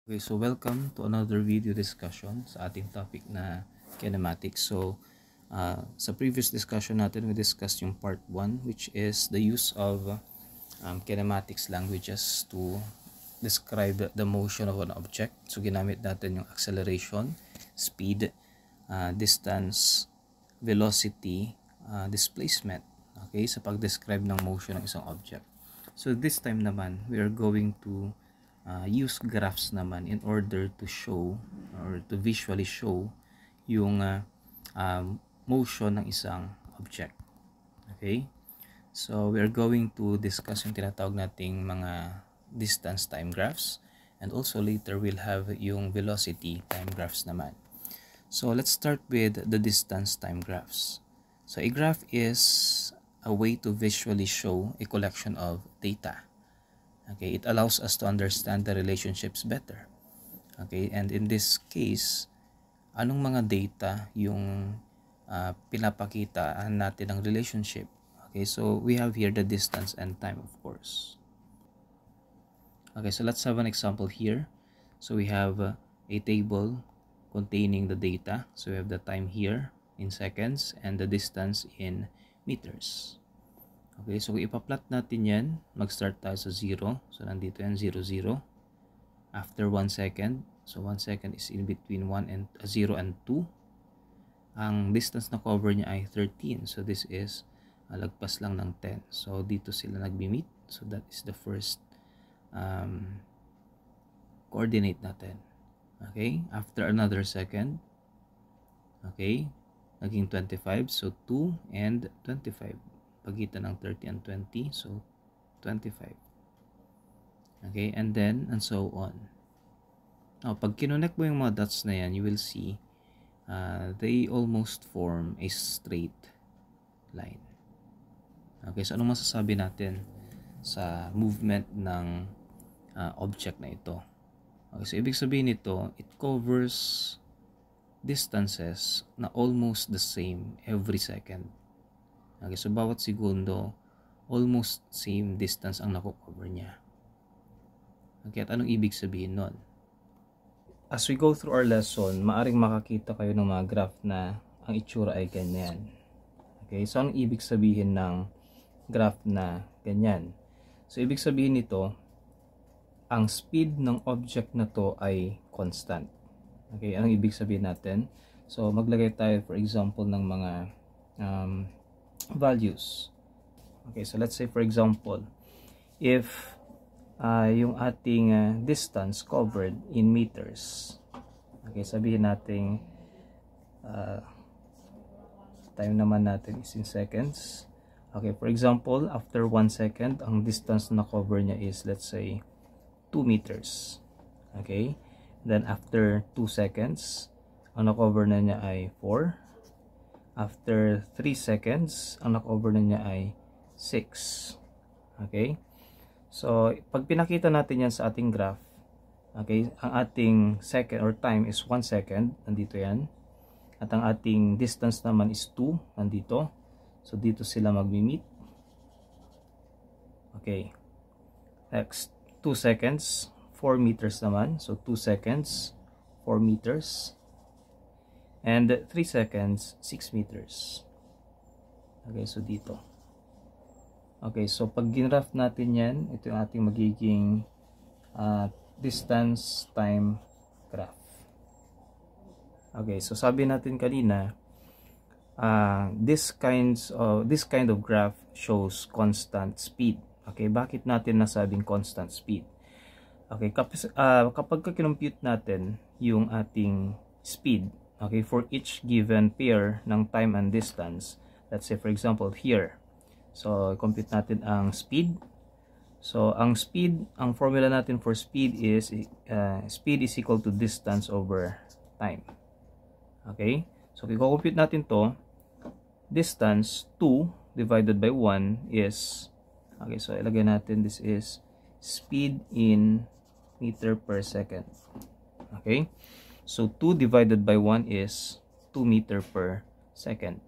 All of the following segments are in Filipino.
Okay, so welcome to another video discussion sa ating topic na kinematics. Sa previous discussion natin, we discussed yung part 1, which is the use of kinematics languages to describe the motion of an object. So ginamit natin yung acceleration, speed, distance, velocity, displacement, okay, sa pag-describe ng motion ng isang object. So this time naman, we are going to use graphs naman in order to show or to visually show yung motion ng isang object. Okay? So we are going to discuss yung tinatawag nating mga distance time graphs, and also later we'll have yung velocity time graphs naman. So let's start with the distance time graphs. So a graph is a way to visually show a collection of data. Okay, it allows us to understand the relationships better. Okay, and in this case, anong mga data yung pinapakita natin ng relationship? Okay, so we have here the distance and time, of course. Okay, so let's have an example here. So we have a table containing the data. So we have the time here in seconds and the distance in meters. Okay, so kung ipa-plot natin yan, mag-start tayo sa 0. So nandito yan, 0, 0. After 1 second, so 1 second is in between 0 and 2. Ang distance na cover niya ay 13. So this is lagpas lang ng 10. So dito sila nagbi-meet. So that is the first coordinate natin. Okay, after another second, okay, naging 25. So 2 and 25. Pagitan ng 30 and 20, so 25. Okay, and then and so on. Now, pag kinonect mo yung mga dots na yan, you will see they almost form a straight line. Okay, so anong masasabi natin sa movement ng object na ito? Okay, so ibig sabihin nito, it covers distances na almost the same every second. Okay, so bawat segundo, almost same distance ang nakocover niya. Okay, at anong ibig sabihin nun? As we go through our lesson, maaring makakita kayo ng mga graph na ang itsura ay ganyan. Okay, so anong ibig sabihin ng graph na ganyan? So ibig sabihin nito, ang speed ng object na to ay constant. Okay, anong ibig sabihin natin? So maglagay tayo for example ng mga values. Okay, so let's say for example, if yung ating distance covered in meters, okay, sabihin natin time naman natin is in seconds. Okay, for example, after 1 second, ang distance na cover niya is, let's say, 2 meters. Okay, then after 2 seconds, ang na-cover na niya ay 4. After 3 seconds, ang na-cover na niya ay 6. Okay? So, pag pinakita natin yan sa ating graph, okay, ang ating second or time is 1 second, nandito yan. At ang ating distance naman is 2, nandito. So, dito sila mag-meet. Okay. Next, 2 seconds, 4 meters naman. So, 2 seconds, 4 meters. And 3 seconds, 6 meters. Okay, so dito. Okay, so pag ginraph natin yan, ito yung ating magiging distance time graph. Okay, so sabi natin kanina, this kind of graph shows constant speed. Okay, bakit natin nasabing constant speed? Okay, kapag kinompute natin yung ating speed, okay, for each given pair ng time and distance, let's say for example here, so compute natin ang speed. So ang speed, ang formula natin for speed is equal to distance over time. Okay, so i-compute natin to, distance 2 divided by 1 is, okay, so ilagay natin this is speed in meter per second. Okay, so 2 divided by 1 is 2 meter per second.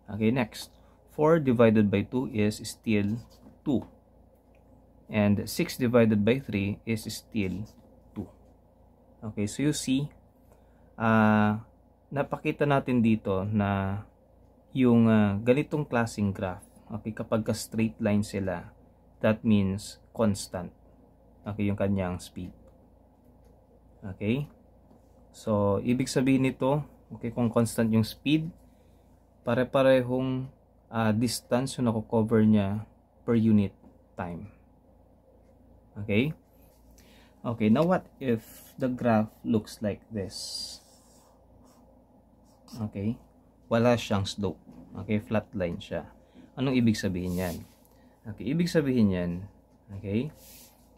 Okay, next. 4 divided by 2 is still 2. And 6 divided by 3 is still 2. Okay, so you see, napakita natin dito na yung ganitong klaseng graph, okay, kapag ka straight line sila, that means constant, okay, yung kanyang speed. Okay, so ibig sabihin nito, okay, kung constant yung speed, pare-parehong distance yung nako-cover niya per unit time. Okay, okay, now what if the graph looks like this? Okay, wala siyang slope. Okay, flat line siya. Anong ibig sabihin yan? Okay, ibig sabihin yan, okay,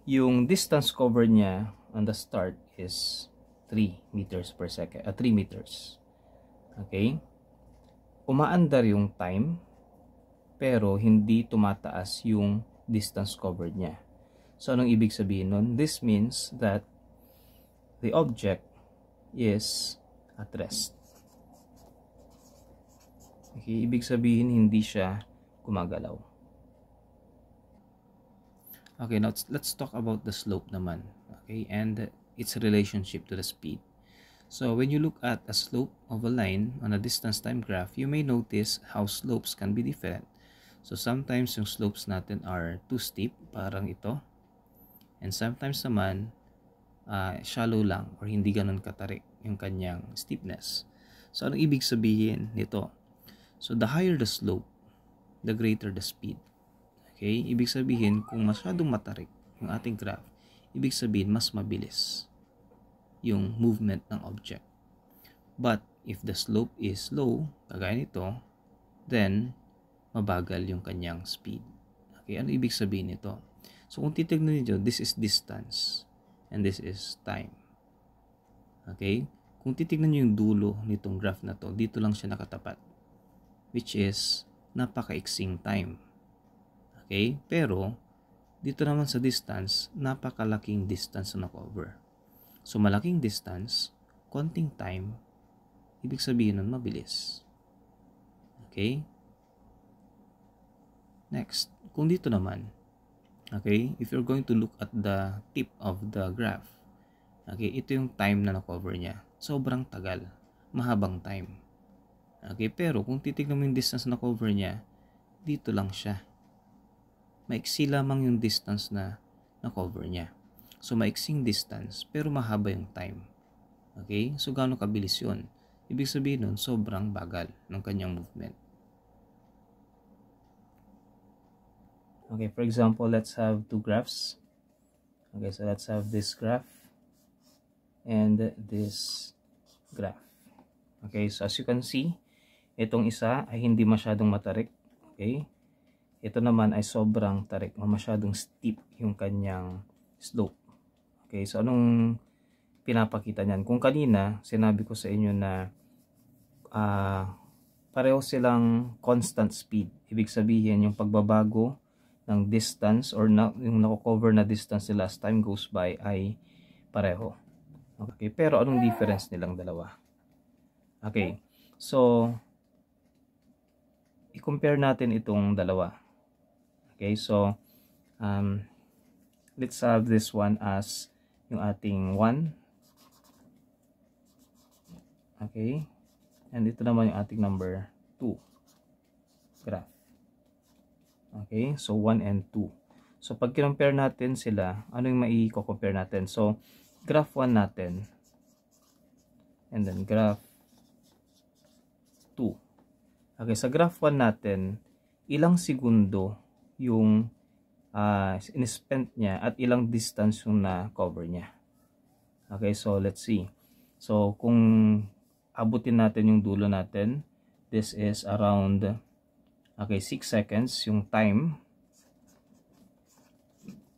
yung distance cover niya on the start is 3 meters per second, 3 meters. Okay, umaandar yung time, pero hindi tumataas yung distance covered niya. So, anong ibig sabihin nun? This means that the object is at rest. Okay, ibig sabihin hindi siya gumagalaw. Okay, now let's talk about the slope naman. Okay, and its relationship to the speed. So when you look at a slope of a line on a distance time graph, you may notice how slopes can be different. So sometimes yung slopes natin are too steep, parang ito. And sometimes naman, shallow lang or hindi ganun katarik yung kanyang steepness. So anong ibig sabihin nito? So the higher the slope, the greater the speed. Okay? Ibig sabihin, kung masyadong matarik yung ating graph, ibig sabihin mas mabilis yung movement ng object. But if the slope is low, kagaya nito, then mabagal yung kanyang speed. Okay? Ano ibig sabihin nito? So kung titignan niyo, this is distance and this is time. Okay? Kung titignan niyo yung dulo nitong graph na to, dito lang siya nakatapat, which is napakaiksing time. Okay? Pero dito naman sa distance, napakalaking distance na cover. So malaking distance, konting time, ibig sabihin nun mabilis. Okay? Next, kung dito naman, okay, if you're going to look at the tip of the graph, okay, ito yung time na na-cover niya. Sobrang tagal, mahabang time. Okay, pero kung titignan mo yung distance na cover niya, dito lang siya. Maiksi lamang yung distance na na-cover niya. So, maiksing distance, pero mahaba yung time. Okay, so gaano kabilis yun? Ibig sabihin nun, sobrang bagal ng kanyang movement. Okay, for example, let's have two graphs. Okay, so let's have this graph and this graph. Okay, so as you can see, itong isa ay hindi masyadong matarik. Okay, ito naman ay sobrang tarik, masyadong steep yung kanyang slope. Okay, so anong pinapakita niyan? Kung kanina, sinabi ko sa inyo na pareho silang constant speed. Ibig sabihin, yung pagbabago ng distance or yung nako-cover na distance nila as time goes by ay pareho. Okay, pero anong difference nilang dalawa? Okay, so i-compare natin itong dalawa. Okay, so let's have this one as yung ating 1. Okay, and ito naman yung ating number 2 graph. Okay, so 1 and 2. So pag compare natin sila, ano yung mai-compare natin? So graph 1 natin and then graph 2. Okay, sa graph 1 natin, ilang segundo yung in-spent niya at ilang distance yung na-cover niya. Okay, so let's see. So kung abutin natin yung dulo natin, this is around 6 seconds yung time.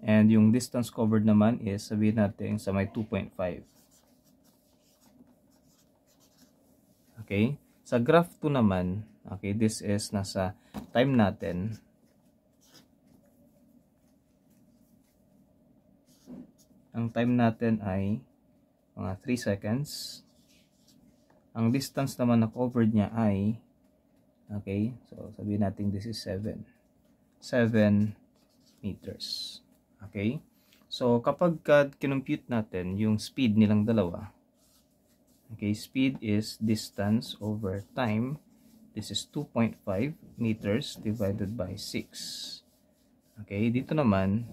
And yung distance covered naman is, sabihin natin sa may 2.5. Okay, sa graph 2 naman, okay, this is nasa time natin. Ang time natin ay mga 3 seconds. Ang distance naman na covered niya ay, okay, so sabihin natin this is 7 meters. Okay, So, kapag kinompute natin yung speed nilang dalawa, okay, speed is distance over time. This is 2.5 meters divided by 6. Okay, dito naman,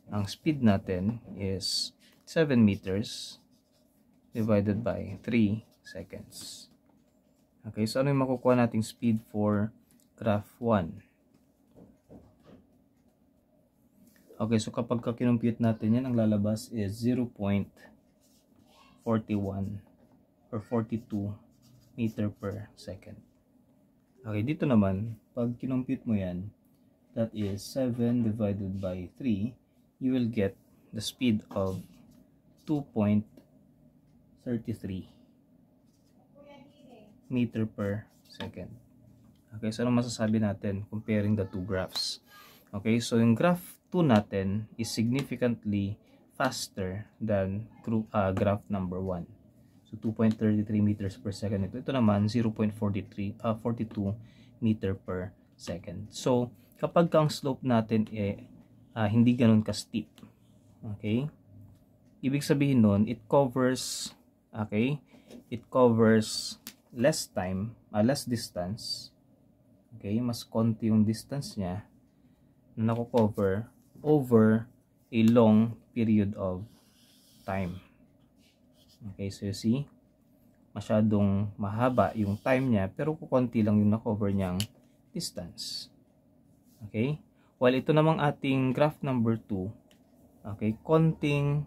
ang speed natin is 7 meters divided by 3 seconds. Okay, so ano yung makukuha nating speed for graph 1? Okay, so kapag kinompute natin yan, ang lalabas is 0.41 or 42 meter per second. Okay, dito naman, pag kinompute mo yan, that is 7 divided by 3, you will get the speed of 2.33 meter per second. Okay, so ano masasabi natin comparing the two graphs? Okay, so yung graph 2 natin is significantly faster than graph number 1. So 2.33 meters per second ito. Ito naman 0.42 meter per second. So kapag ang slope natin hindi ganun ka steep, okay, ibig sabihin nun it covers, okay, it covers less time, less distance, okay, mas konti yung distance niya na nako-cover over a long period of time. Okay, so you see, masyadong mahaba yung time niya pero kukunti lang yung na-cover niyang distance. Okay? While ito namang ating graph number 2, okay, konting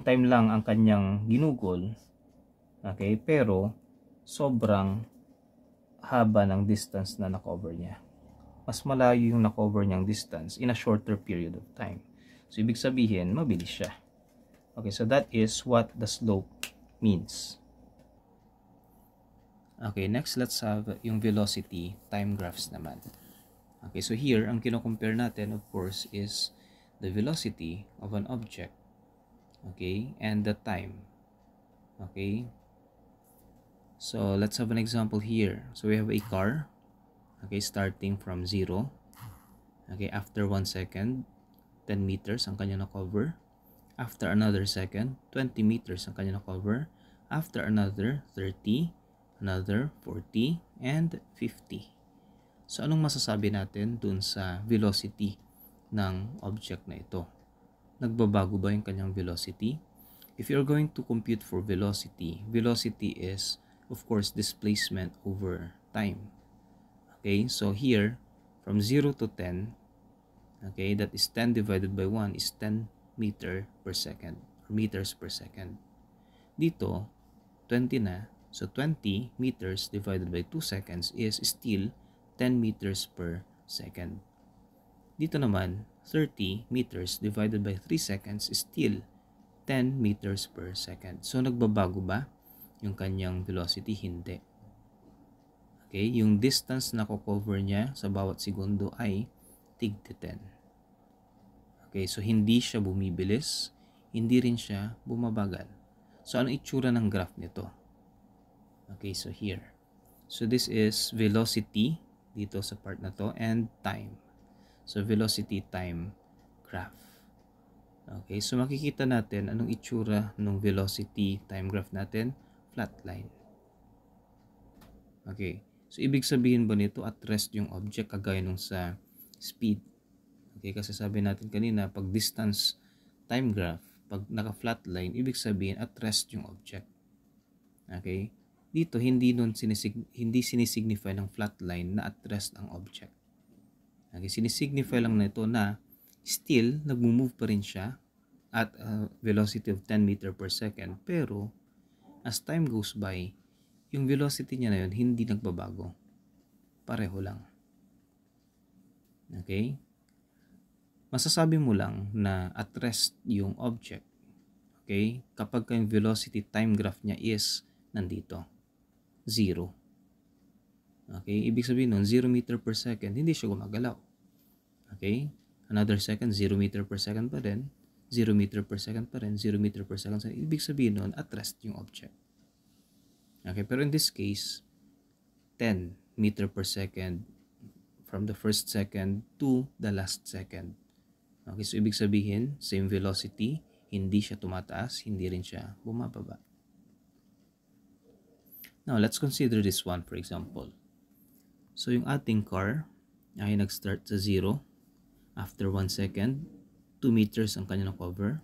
time lang ang kanyang ginugol. Okay, pero sobrang haba ng distance na na-cover niya. Mas malayo yung na-cover niyang distance in a shorter period of time. So ibig sabihin, mabilis siya. Okay, so that is what the slope means. Okay, next let's have yung velocity time graphs naman. Okay, so here, ang kino-compare natin, of course, is the velocity of an object, okay, and the time. Okay, so let's have an example here. So we have a car, okay, starting from 0. Okay, after 1 second, 10 meters ang kanya na-cover. After another second, 20 meters ang kanya na-cover. After another, 30, another 40, and 50. So, anong masasabi natin dun sa velocity ng object na ito? Nagbabago ba yung kanyang velocity? If you're going to compute for velocity, velocity is, of course, displacement over time. Okay, so here, from 0 to 10, okay, that is 10 divided by 1 is 10 meter per second, or meters per second. Dito, 20 na, so 20 meters divided by 2 seconds is still 10 meters per second. Dito naman, 30 meters divided by 3 seconds is still 10 meters per second. So, nagbabago ba yung kanyang velocity? Hindi. Okay, yung distance na ko-cover niya sa bawat segundo ay tig 10. Okay, so hindi siya bumibilis, hindi rin siya bumabagal. So, ano itsura ng graph nito? Okay, so here. So, this is velocity dito sa part na to and time. So, velocity time graph. Okay, so makikita natin anong itsura ng velocity time graph natin, flat line. Okay, so ibig sabihin ba nito at rest yung object kagaya nung sa speed? Okay, kasi sabi natin kanina, pag distance time graph, pag naka-flat line, ibig sabihin at rest yung object. Okay, dito hindi sinisignify ng flat line na at rest ang object. Okay, sinisignify lang na ito na still nagmo-move pa rin siya at velocity of 10 meter per second, pero as time goes by, yung velocity niya na yun hindi nagbabago. Pareho lang. Okay? Masasabi mo lang na at rest yung object. Okay? Kapag yung velocity time graph niya is nandito. 0. Okay? Ibig sabihin nun, 0 meter per second, hindi siya gumagalaw. Okay? Another second, 0 meter per second pa rin. 0 meter per second pa rin. 0 meter per second. Ibig sabihin nun, at rest yung object. Okay? Pero in this case, 10 meter per second from the first second to the last second. Okay, so ibig sabihin, same velocity, hindi siya tumataas, hindi rin siya bumababa. Now, let's consider this one for example. So, yung ating car ay nag-start sa 0. After 1 second, 2 meters ang kanyang cover.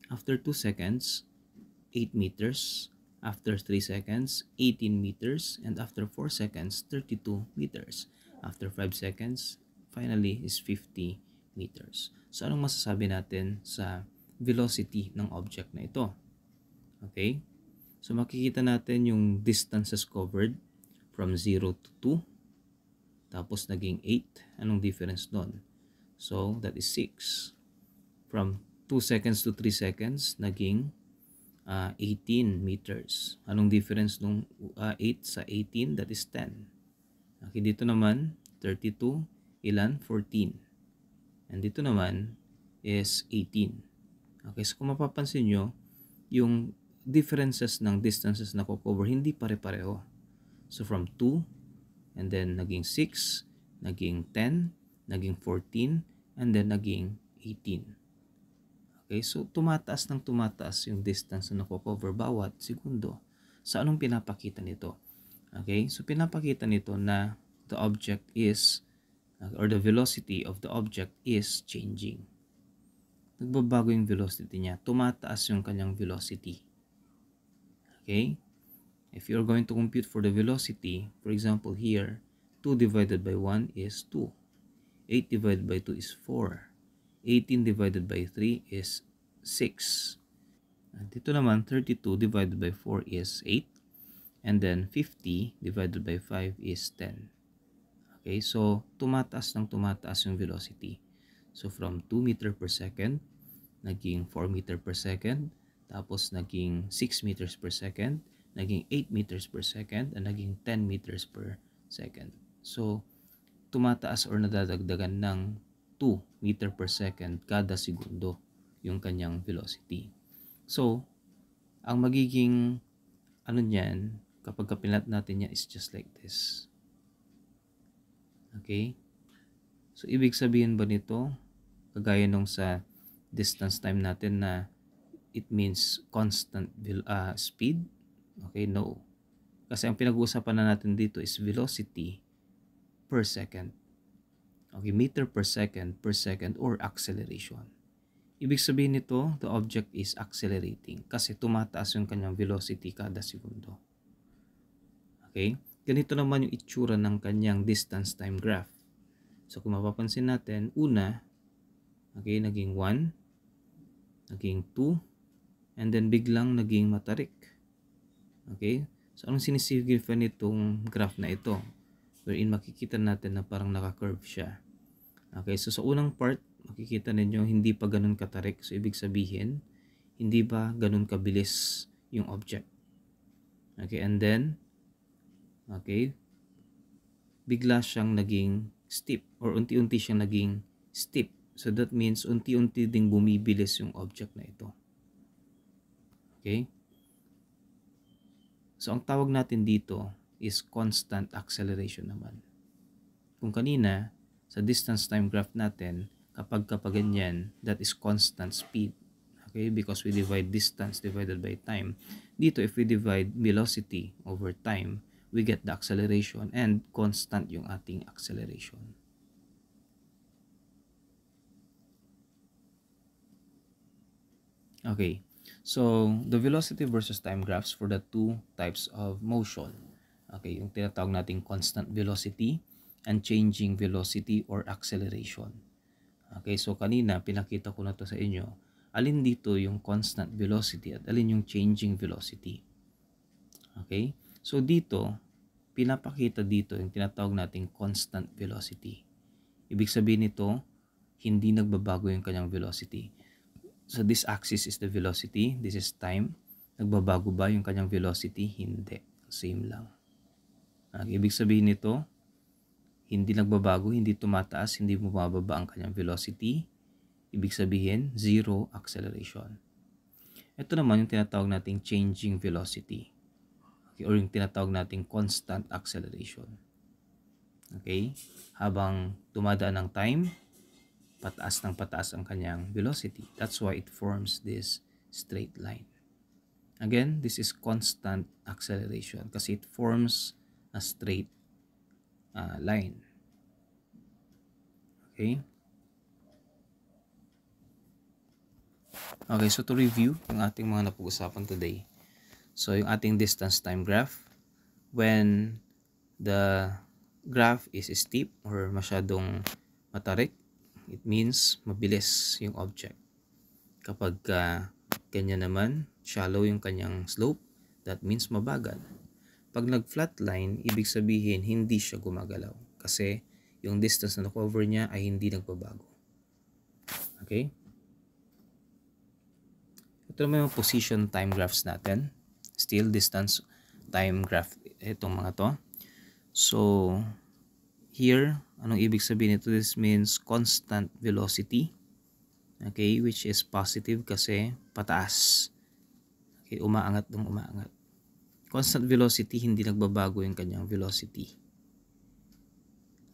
After 2 seconds, 8 meters. After 3 seconds, 18 meters. And after 4 seconds, 32 meters. After 5 seconds, finally is 50 meters. So, anong masasabi natin sa velocity ng object na ito? Okay? So, makikita natin yung distances covered from 0 to 2. Tapos, naging 8. Anong difference doon? So, that is 6. From 2 seconds to 3 seconds, naging 18 meters. Anong difference nung 8 sa 18? That is 10. Okay, dito naman, 32, ilan? 14. And dito naman is 18. Okay, so kung mapapansin nyo, yung differences ng distances na cover hindi pare-pareho. So from 2, and then naging 6, naging 10, naging 14, and then naging 18. Okay, so tumataas ng tumataas yung distance na nakocover bawat segundo. Sa anong pinapakita nito? Okay, so pinapakita nito na the object is, or the velocity of the object is changing. Nagbabago yung velocity niya. Tumataas yung kanyang velocity. Okay? If you're going to compute for the velocity, for example here, 2 divided by 1 is 2. 8 divided by 2 is 4. 18 divided by 3 is 6. And dito naman, 32 divided by 4 is 8. And then 50 divided by 5 is 10. Okay, so tumataas ng tumataas yung velocity. So from 2 meter per second, naging 4 meter per second, tapos naging 6 meters per second, naging 8 meters per second, and naging 10 meters per second. So, tumataas or nadadagdagan ng 2 meter per second kada segundo yung kanyang velocity. So, ang magiging ano niyan, kapag kapilat natin niya is just like this. Okay? So, ibig sabihin ba nito, kagaya nung sa distance time natin na it means constant speed? Okay, no. Kasi ang pinag-uusapan na natin dito is velocity per second. Okay, meter per second, or acceleration. Ibig sabihin nito, the object is accelerating kasi tumataas yung kanyang velocity kada segundo. Okay? Ganito naman yung itsura ng kanyang distance time graph. So kung mapapansin natin, una, okay, naging 1, naging 2, and then biglang naging matarik. Okay? So anong sinisignify nitong graph na ito? Wherein makikita natin na parang naka-curve siya. Okay, so sa unang part, makikita ninyo hindi pa ganun katarik. So ibig sabihin, hindi ba ganun kabilis yung object. Okay, and then, okay, bigla siyang naging steep or unti-unti siyang naging steep. So that means unti-unti ding bumibilis yung object na ito. Okay? So ang tawag natin dito is constant acceleration naman. Kung kanina, sa distance time graph natin, kapag ganyan, that is constant speed. Okay? Because we divide distance divided by time. Dito, if we divide velocity over time, we get the acceleration and constant yung ating acceleration. Okay. So, the velocity versus time graphs for the two types of motion. Okay, yung tinatawag nating constant velocity and changing velocity or acceleration. Okay, so kanina pinakita ko na to sa inyo. Alin dito yung constant velocity at alin yung changing velocity. Okay, so dito, pinapakita dito yung tinatawag nating constant velocity. Ibig sabihin nito, hindi nagbabago yung kanyang velocity. So this axis is the velocity, this is time. Nagbabago ba yung kanyang velocity? Hindi. Same lang. Ibig sabihin nito, hindi nagbabago, hindi tumataas, hindi bumababa ang kanyang velocity. Ibig sabihin, zero acceleration. Ito naman yung tinatawag nating changing velocity. Okay, or yung tinatawag nating constant acceleration. Okay? Habang dumadaan ng time, pataas ng pataas ang kanyang velocity. That's why it forms this straight line. Again, this is constant acceleration kasi it forms a straight line. Okay? Okay, so to review yung ating mga napag-usapan today. So, yung ating distance time graph, when the graph is steep or masyadong matarik, it means mabilis yung object. Kapag ganyan naman, shallow yung kanyang slope, that means mabagal. Pag nag-flatline, ibig sabihin hindi siya gumagalaw kasi yung distance na na-cover niya ay hindi nagbabago. Okay? Ito naman yung position time graphs natin. Still distance time graph itong mga to. So, here, anong ibig sabihin nito? This means constant velocity. Okay, which is positive kasi pataas. Okay, umaangat ng umaangat. Constant velocity, hindi nagbabago yung kanyang velocity.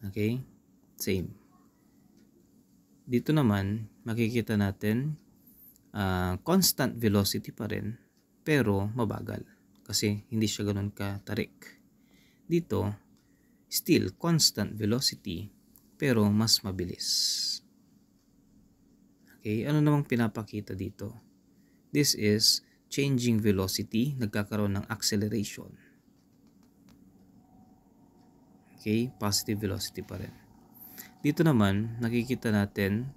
Okay, same. Dito naman, makikita natin constant velocity pa rin, pero mabagal. Kasi hindi siya ganun katarik. Dito, still constant velocity, pero mas mabilis. Okay, ano namang pinapakita dito? This is changing velocity, nagkakaroon ng acceleration. Okay, positive velocity pa rin. Dito naman, nakikita natin,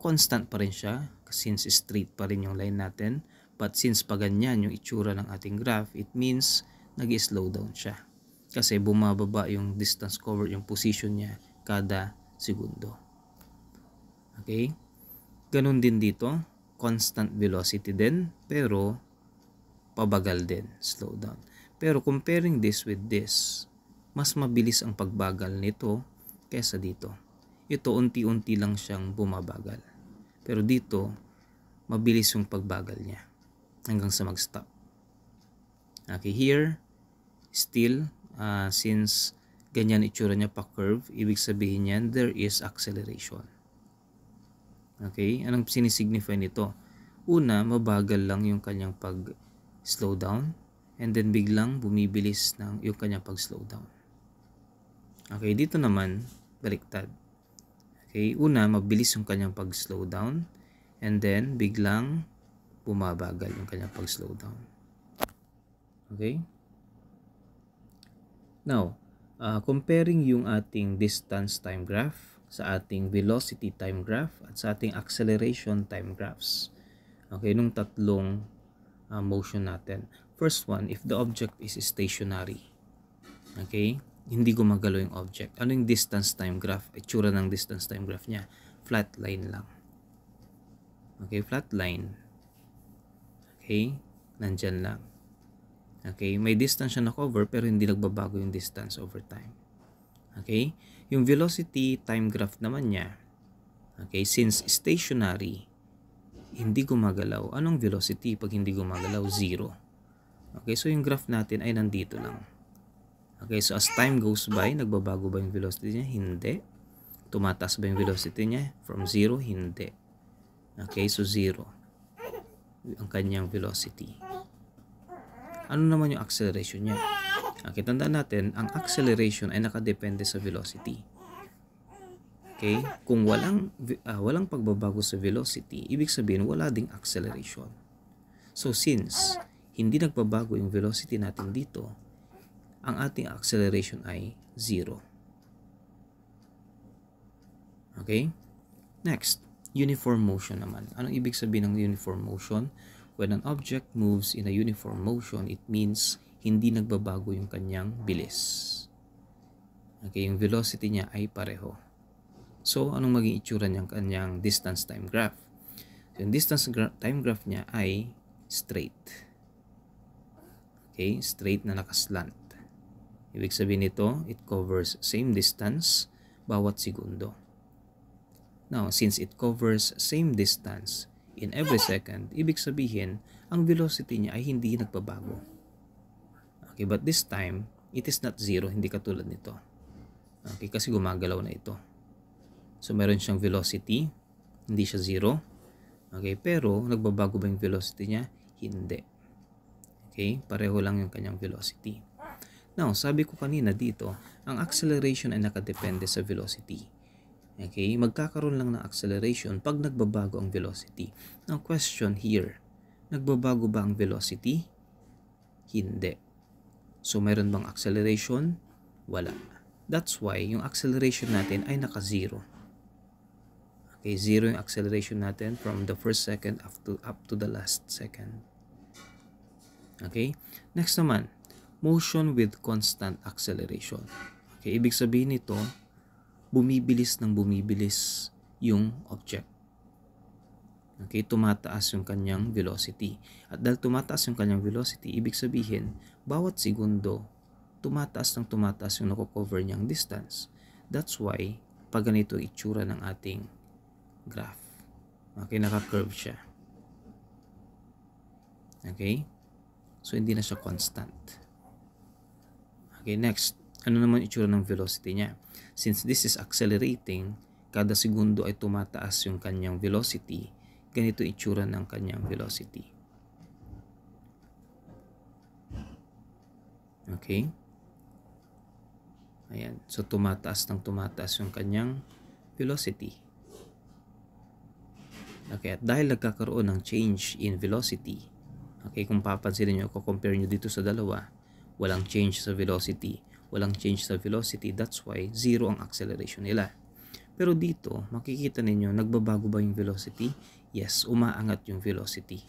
constant pa rin siya, since straight pa rin yung line natin. But since pa ganyan yung itsura ng ating graph, it means nag-slow down siya. Kasi bumababa yung distance covered, yung position niya kada segundo. Okay? Ganun din dito, constant velocity din, pero pabagal din, slow down. Pero comparing this with this, mas mabilis ang pagbagal nito kesa dito. Ito unti-unti lang siyang bumabagal. Pero dito, mabilis yung pagbagal niya hanggang sa mag-stop. Okay, here, still, since ganyan itsura niya pa curve, ibig sabihin niyan, there is acceleration. Okay, anong sinisignify nito? Una, mabagal lang yung kanyang pag-slow down, and then biglang bumibilis ng yung kanyang pag-slow down. Okay, dito naman, baliktad. Okay, una, mabilis yung kanyang pag-slow down, and then biglang bumabagal yung kanyang pag-slow down. Okay? Now, comparing yung ating distance time graph sa ating velocity time graph at sa ating acceleration time graphs. Okay, nung tatlong motion natin. First one, if the object is stationary. Okay? Hindi gumagalaw yung object. Ano yung distance time graph? Itsura ng distance time graph niya. Flat line lang. Okay, flat line. Okay, nandyan lang. Okay, may distance siya na-cover pero hindi nagbabago yung distance over time. Okay, yung velocity time graph naman niya, okay, since stationary, hindi gumagalaw. Anong velocity pag hindi gumagalaw? Zero. Okay, so yung graph natin ay nandito lang. Okay, so as time goes by, nagbabago ba yung velocity niya? Hindi. Tumataas ba yung velocity niya? From 0? Hindi. Okay, so 0 ang kanyang velocity. Ano naman yung acceleration niya? Okay, tandaan natin, ang acceleration ay nakadepende sa velocity. Okay, kung walang pagbabago sa velocity, ibig sabihin wala ding acceleration. So since hindi nagbabago yung velocity natin dito, ang ating acceleration ay 0. Okay? Next, uniform motion naman. Anong ibig sabihin ng uniform motion? When an object moves in a uniform motion, it means hindi nagbabago yung kanyang bilis. Okay, yung velocity niya ay pareho. So, anong maging itsura niyang kanyang distance time graph? So, yung distance time graph niya ay straight. Okay, straight na nakaslant. Ibig sabihin nito, it covers same distance bawat segundo. Now, since it covers same distance in every second, ibig sabihin, ang velocity niya ay hindi nagbabago. Okay, but this time, it is not 0, hindi katulad nito. Okay, kasi gumagalaw na ito. So meron siyang velocity, hindi siya 0. Okay, pero nagbabago ba yung velocity niya? Hindi. Okay, pareho lang yung kanyang velocity. Now, sabi ko kanina dito, ang acceleration ay nakadepende sa velocity. Okay, magkakaroon lang ng acceleration pag nagbabago ang velocity. Now, question here, nagbabago ba ang velocity? Hindi. So, meron bang acceleration? Wala. That's why yung acceleration natin ay naka-0. Okay, 0 yung acceleration natin from the first second up to the last second. Okay, next naman, motion with constant acceleration. Okay, ibig sabihin nito, bumibilis ng bumibilis yung object. Okay, tumataas yung kanyang velocity. At dahil tumataas yung kanyang velocity, ibig sabihin, bawat segundo, tumataas yung nakocover niyang distance. That's why, pag ganito itsura ng ating graph. Okay, naka-curve siya. Okay? So, hindi na siya constant. Okay, next. Ano naman itsura ng velocity niya? Since this is accelerating, kada segundo ay tumataas yung kanyang velocity, ganito itsura ng kanyang velocity. Okay? Ayan. So, tumataas yung kanyang velocity. Okay, at dahil nagkakaroon ng change in velocity, okay, kung papansinin nyo, compare nyo dito sa dalawa, walang change sa velocity, that's why 0 ang acceleration nila. Pero dito, makikita ninyo, nagbabago ba yung velocity? Yes, umaangat yung velocity.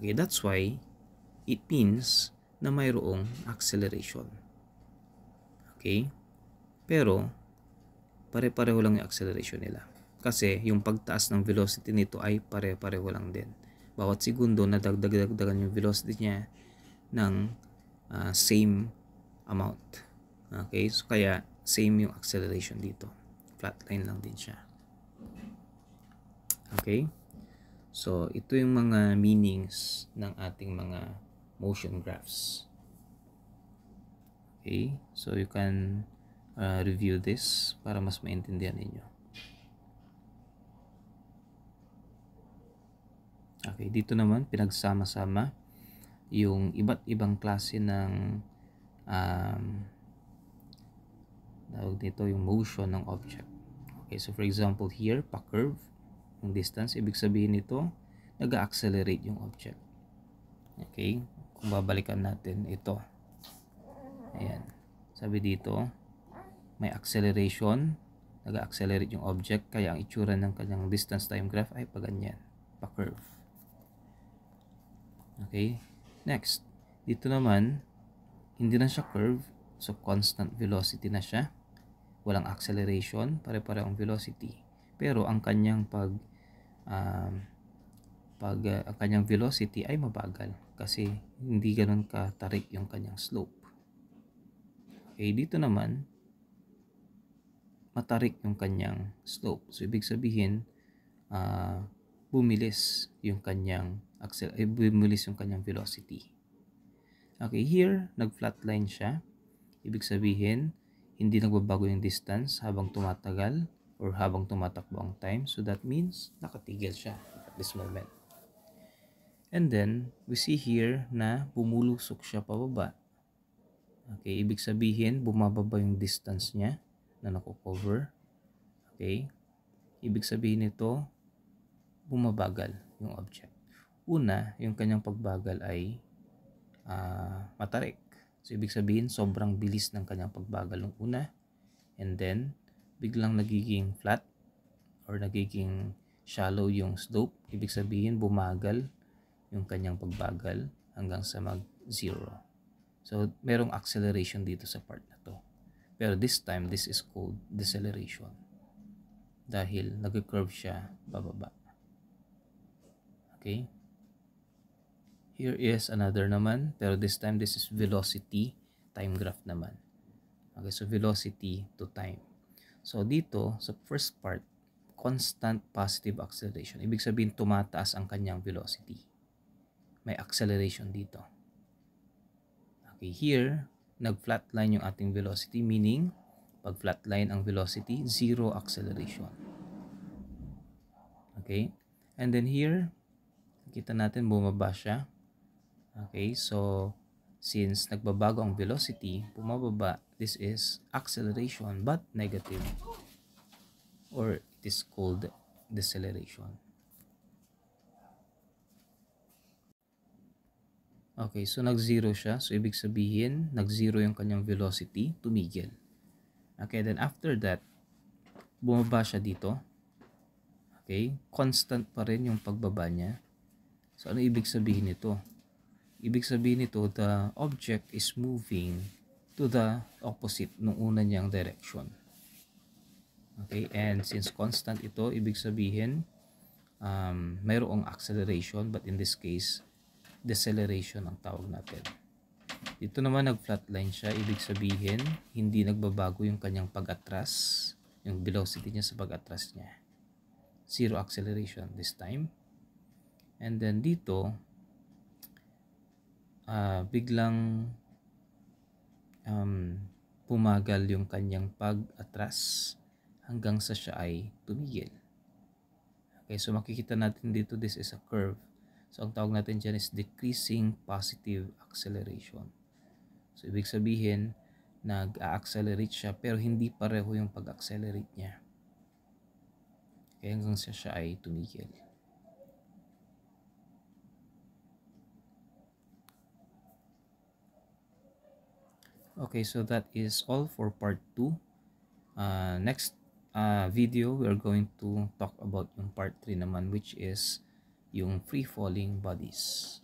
Okay, that's why it means na mayroong acceleration. Okay? Pero, pare-pareho lang yung acceleration nila. Kasi yung pagtaas ng velocity nito ay pare-pareho lang din. Bawat segundo nadagdagan yung velocity niya ng same amount. Okay? So kaya same yung acceleration dito. Flat line lang din siya. Okay? So ito yung mga meanings ng ating mga motion graphs. Okay? So you can review this para mas maintindihan ninyo. Okay, dito naman pinagsama-sama yung iba't ibang klase ng tawag dito yung motion ng object. Okay, so for example here, pa-curve yung distance, ibig sabihin nito nag-accelerate yung object. Okay, kung babalikan natin ito. Ayan. Sabi dito, may acceleration, nag-accelerate yung object, kaya ang itsura ng kanyang distance time graph ay paganyan, pa-curve. Okay, next, dito naman, hindi na siya curve, so constant velocity na siya. Walang acceleration, pare-parehong velocity. Pero ang kanyang ang kanyang velocity ay mabagal kasi hindi ganoon katarik yung kanyang slope. Okay, dito naman, matarik yung kanyang slope. So, ibig sabihin, bumilis yung kanyang velocity. Okay, here, nag-flatline siya. Ibig sabihin, hindi nagbabago yung distance habang tumatagal or habang tumatakbo ang time. So, that means, nakatigil siya at this moment. And then, we see here na bumulusok siya pababa. Okay, ibig sabihin, bumababa yung distance niya na nakocover. Okay, ibig sabihin nito, bumabagal yung object. Una, yung kanyang pagbagal ay matarik. So, ibig sabihin, sobrang bilis ng kanyang pagbagal ng una. And then, biglang nagiging flat or nagiging shallow yung slope. Ibig sabihin, bumagal yung kanyang pagbagal hanggang sa mag-0. So, merong acceleration dito sa part na to. Pero this time, this is called deceleration. Dahil nag-curve siya bababa. Okay? Here is another naman. Pero this time, this is velocity time graph naman. Okay, so velocity to time. So, dito, sa first part, constant positive acceleration. Ibig sabihin, tumataas ang kanyang velocity. May acceleration dito. Okay, here, nag-flatline yung ating velocity, meaning, Pag flatline ang velocity, zero acceleration. Okay? And then here, kita natin bumaba siya. Okay? So, since nagbabago ang velocity, bumababa, this is acceleration but negative, or it is called deceleration. Okay, so nag-zero siya. So, ibig sabihin, nag-zero yung kanyang velocity, tumigil. Okay, then after that, bumaba siya dito. Okay, constant pa rin yung pagbaba niya. So, ano ibig sabihin nito? Ibig sabihin nito, the object is moving to the opposite nung una niyang direction. Okay, and since constant ito, ibig sabihin, mayroong acceleration, but in this case, deceleration ang tawag natin. Dito naman nag-flatline siya, ibig sabihin, hindi nagbabago yung kanyang pag-atras, yung velocity niya sa pag-atras niya. Zero acceleration this time. And then dito, biglang pumagal yung kanyang pag-atras hanggang sa siya ay tumigil. Okay, so makikita natin dito, this is a curve. So ang tawag natin dyan is decreasing positive acceleration. So ibig sabihin, nag-accelerate siya pero hindi pareho yung pag-accelerate niya. Okay, hanggang sa siya ay tumigil. Okay, so that is all for part 2. Next video, we are going to talk about yung part 3 naman, which is yung free falling bodies.